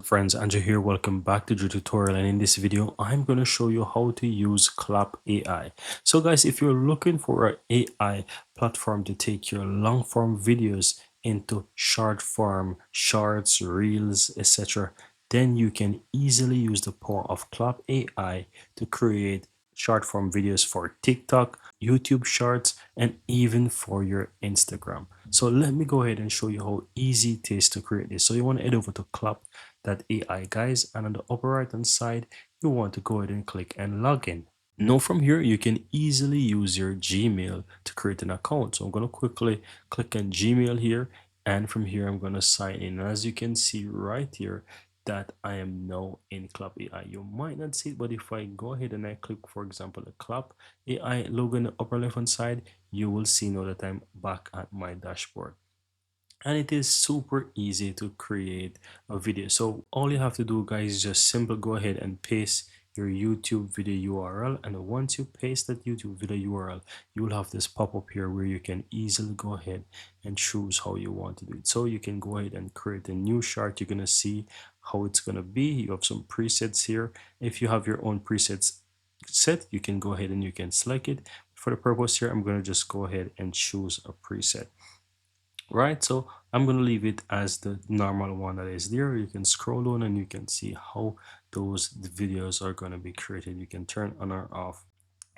Friends, Andrew here. Welcome back to the tutorial, and in this video I'm going to show you how to use Klap AI. So guys, if you're looking for an AI platform to take your long form videos into short form, shorts, reels, etc., then you can easily use the power of Klap AI to create short form videos for TikTok, YouTube shorts, and even for your Instagram. So let me go ahead and show you how easy it is to create this. So you want to head over to Klap AI, guys, and on the upper right hand side you want to go ahead and click and log in. Now from here you can easily use your Gmail to create an account. So I'm going to quickly click on Gmail here, and from here I'm going to sign in. As you can see right here that I am now in Klap AI. You might not see it, but if I go ahead and I click, for example, the Klap AI logo in the upper left hand side, you will see now that I'm back at my dashboard. And it is super easy to create a video. So all you have to do, guys, is just simply go ahead and paste your YouTube video URL, and once you paste that YouTube video URL, you will have this pop-up here where you can easily go ahead and choose how you want to do it. So you can go ahead and create a new chart. You're gonna see how it's gonna be. You have some presets here. If you have your own presets set, you can go ahead and you can select it. For the purpose here, I'm gonna just go ahead and choose a preset. Right, so I'm going to leave it as the normal one that is there. You can scroll down and you can see how those videos are going to be created. You can turn on or off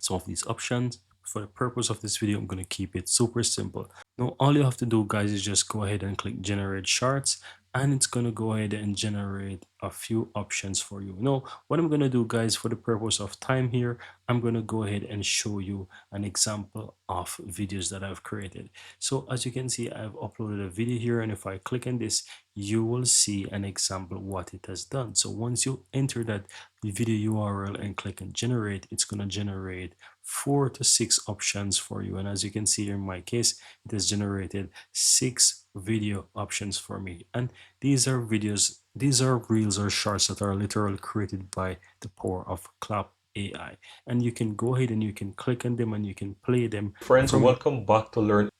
some of these options. For the purpose of this video, I'm going to keep it super simple. Now all you have to do, guys, is just go ahead and click generate charts, and it's going to go ahead and generate a few options for you. Now what I'm going to do, guys, for the purpose of time here, I'm going to go ahead and show you an example of videos that I've created. So as you can see, I've uploaded a video here, and if I click on this, you will see an example of what it has done. So once you enter that video URL and click on generate, it's going to generate 4 to 6 options for you. And as you can see here, in my case, it has generated 6 video options for me. And these are videos, these are reels or shorts that are literally created by the power of Klap AI. And you can go ahead and you can click on them and you can play them Friends, from welcome back to Learn.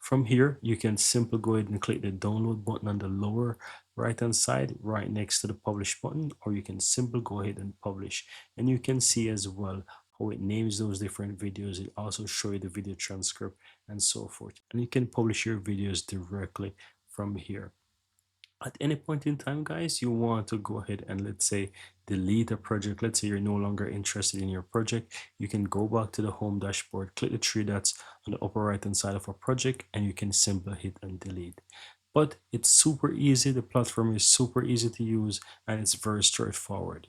from here. You can simply go ahead and click the download button on the lower right hand side right next to the publish button, or you can simply go ahead and publish. And you can see as well how it names those different videos. It also shows you the video transcript and so forth, and you can publish your videos directly from here. At any point in time, guys, you want to go ahead and, let's say, delete a project. Let's say you're no longer interested in your project, you can go back to the home dashboard, click the 3 dots on the upper right hand side of a project, and you can simply hit and delete. But it's super easy. The platform is super easy to use, and it's very straightforward.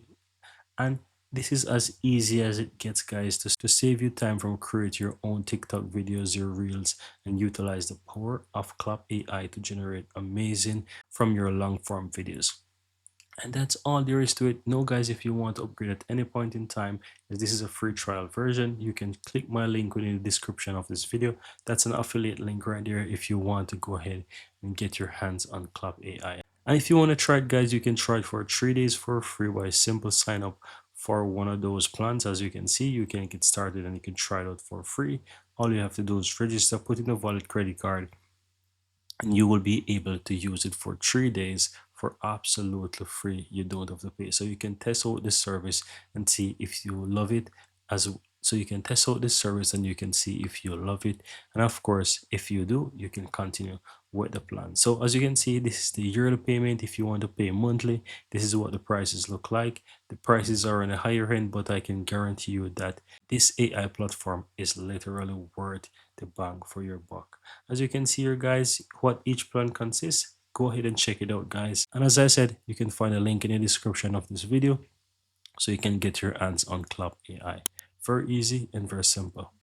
And this is as easy as it gets, guys, to save you time from create your own TikTok videos, your reels, and utilize the power of Klap AI to generate amazing from your long form videos. And that's all there is to it. No, guys, if you want to upgrade at any point in time, as this is a free trial version, you can click my link within the description of this video. That's an affiliate link right there if you want to go ahead and get your hands on Klap AI. And if you want to try it, guys, you can try it for 3 days for free by simple sign up for one of those plans. As you can see, you can get started and you can try it out for free. All you have to do is register, put in a valid credit card, and you will be able to use it for 3 days for absolutely free. You don't have to pay. So you can test out this service and see if you love it. As so you can test out this service and you can see if you love it, and of course if you do, you can continue with the plan. So as you can see, this is the yearly payment. If you want to pay monthly, this is what the prices look like. The prices are on a higher end, but I can guarantee you that this AI platform is literally worth the bang for your buck. As you can see here, guys, what each plan consists, go ahead and check it out, guys. And as I said, you can find a link in the description of this video so you can get your hands on Klap AI. Very easy and very simple.